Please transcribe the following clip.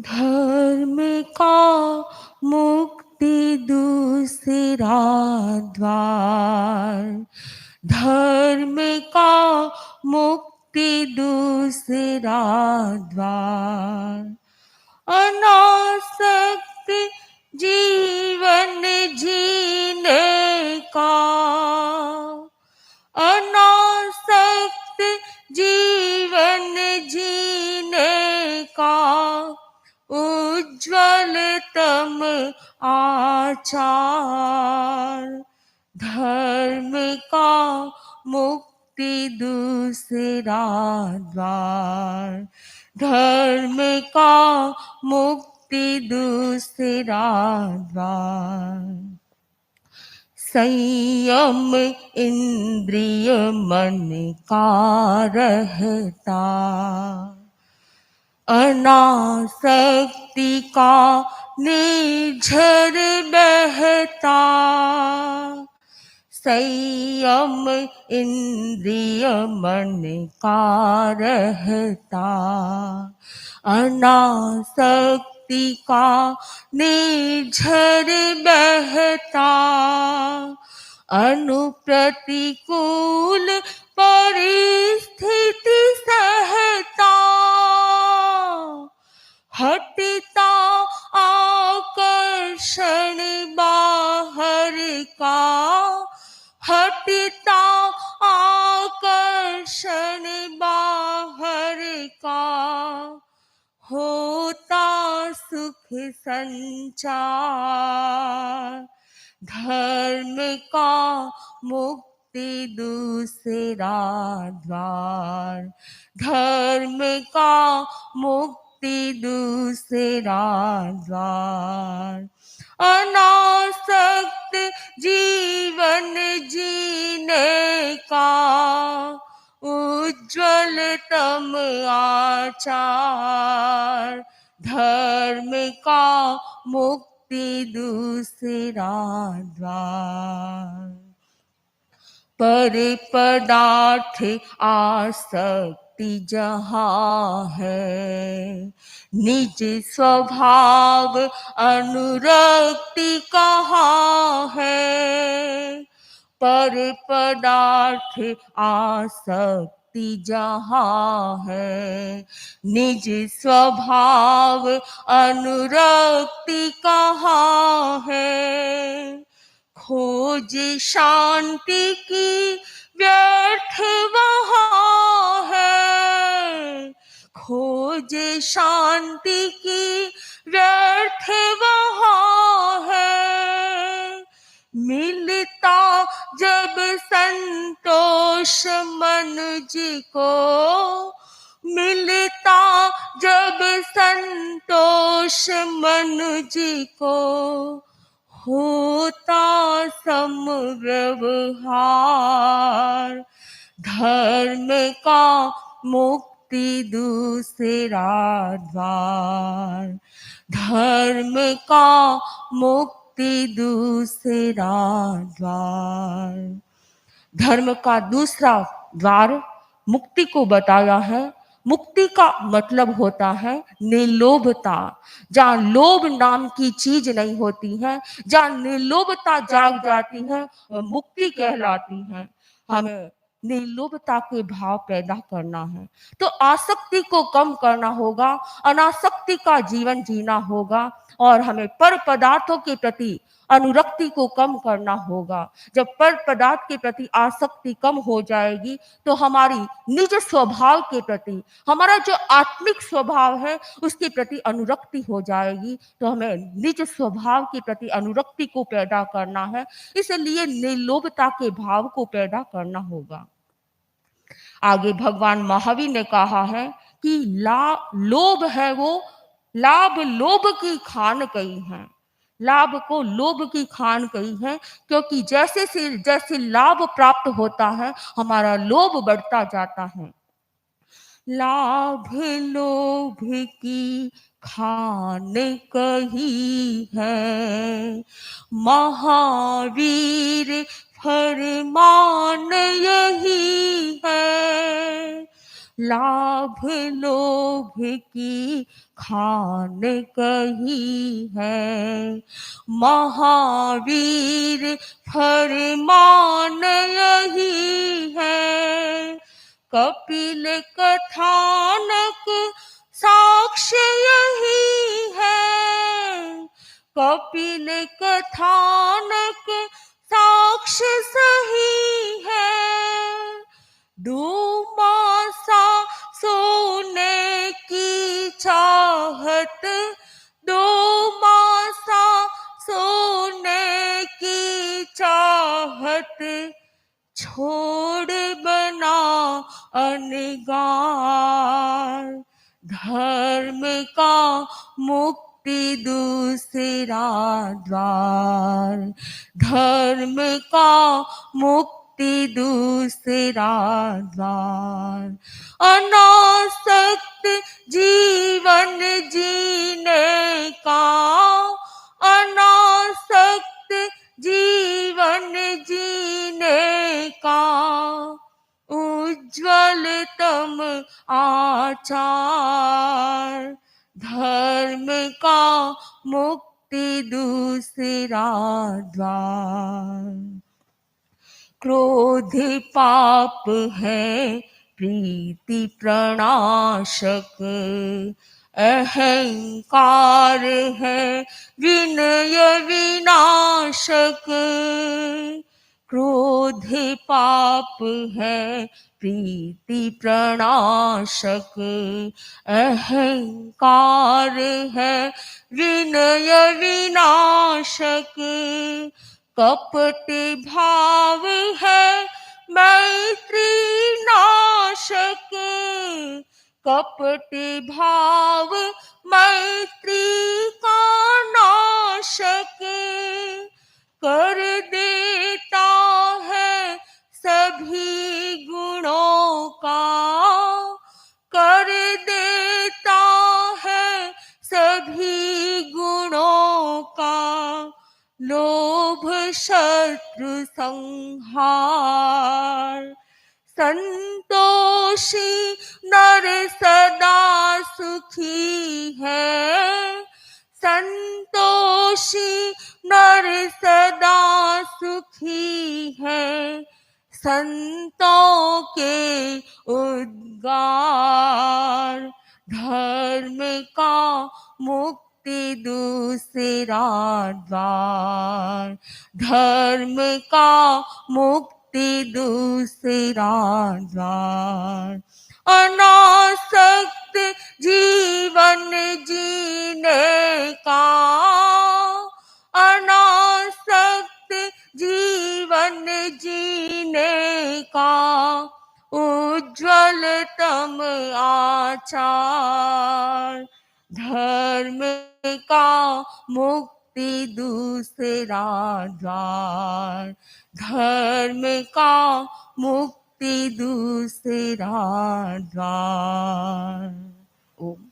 धर्म का मुक्ति दूसरा द्वार, धर्म का मुक्ति दूसरा द्वार, अनासक्त जीवन जीने का, अनासक्त जीवन जीने का उज्ज्वलतम आचार, धर्म का मुक्ति दूसरा द्वार, धर्म का मुक्ति दूसरा द्वार। संयम इंद्रिय मन का रहता, अनासक्ति का निर्झर बहता, संयम इंद्रिय मन का रहता, अनासक्ति का निर्झर बहता, अनुप्रतिकूल परिस्थिति सहता, हटता आकर्षण बाहर का, हटता आकर्षण बाहर का, होता सुख संचार, धर्म का मुक्ति दूसरा द्वार, धर्म का मुक्ति दूसरा द्वार, अनासक्त जीवन जीने का उज्ज्वलतम आचार, धर्म का मुक्ति दूसरा द्वार। पर पदार्थ आसक्ति जहाँ है, निज स्वभाव अनुरक्ति कहाँ है, पर पदार्थ आसक्ति जहाँ है, निज स्वभाव अनुरक्ति कहाँ है, खोज शांति की व्यर्थ वहाँ है, खोज शांति की व्यर्थ वहाँ है, मिलता जब संतोष मनुज को, मिलता जब संतोष मनुज को, होता समव्यवहार, धर्म का मुक्ति दूसरा द्वार, धर्म का मुक्ति दूसरा द्वार। धर्म का दूसरा द्वार मुक्ति को बताया है। मुक्ति का मतलब होता है निर्लोभता। जहाँ लोभ नाम की चीज नहीं होती है, जहाँ निर्लोभता जाग जाती है, वह मुक्ति कहलाती है। हमें निर्लोभता के भाव पैदा करना है, तो आसक्ति को कम करना होगा, अनासक्ति का जीवन जीना होगा, और हमें पर पदार्थों के प्रति अनुरक्ति को कम करना होगा। जब पर पदार्थ के प्रति आसक्ति कम हो जाएगी, तो हमारी निज स्वभाव के प्रति, हमारा जो आत्मिक स्वभाव है उसके प्रति अनुरक्ति हो जाएगी। तो हमें निज स्वभाव के प्रति अनुरक्ति को पैदा करना है, इसलिए निर्लोभता के भाव को पैदा करना होगा। आगे भगवान महावीर ने कहा है कि लोभ है वो लाभ लोभ की खान कही है, लाभ को लोभ की खान कही है, क्योंकि जैसे से जैसे लाभ प्राप्त होता है हमारा लोभ बढ़ता जाता है। लाभ लोभ की खान कही है, महावीर फरमान यही है, लाभ लोभ की खान कही है। महावीर फरमान यही है, कपिल कथानक साक्ष्य यही है। कपिल कथानक साक्ष्य सही है। दूमासा सोने की चाहत, दूमासा सोने की चाहत, छोड़ बना अनगार। धर्म का मुक्ति दूसरा द्वार, धर्म का मुक्ति दूसरा द्वार। अनासक्त जीवन जीने का, अनासक्त जीवन जीने का, उज्ज्वलतम आचार। धर्म का मुक्ति दूसरा द्वार। क्रोध पाप है प्रीति प्रणाशक, अहंकार है विनय विनाशक। क्रोध पाप है प्रीति प्रणाशक, अहंकार है विनय विनाशक। कपट भाव है मैत्री नाशक, कपट भाव मैत्री का नाशक। कर देता है सभी गुणों का, कर देता है सभी गुणों का। लोभ शत्रु संहार, संतोषी नर सदा सुखी है। संतोषी नर सदा सुखी है। संतों के उद्गार, धर्म का मुक्ति दूसरा द्वार। धर्म का मुक्ति दूसरा द्वार। अनासक्त जीवन जीने का, अनासक्त जीवन जीने का, उज्ज्वलतम आचार। धर्म का मुक्ति दूसरा द्वार, धर्म का मुक्ति दूसरा द्वार। ओम।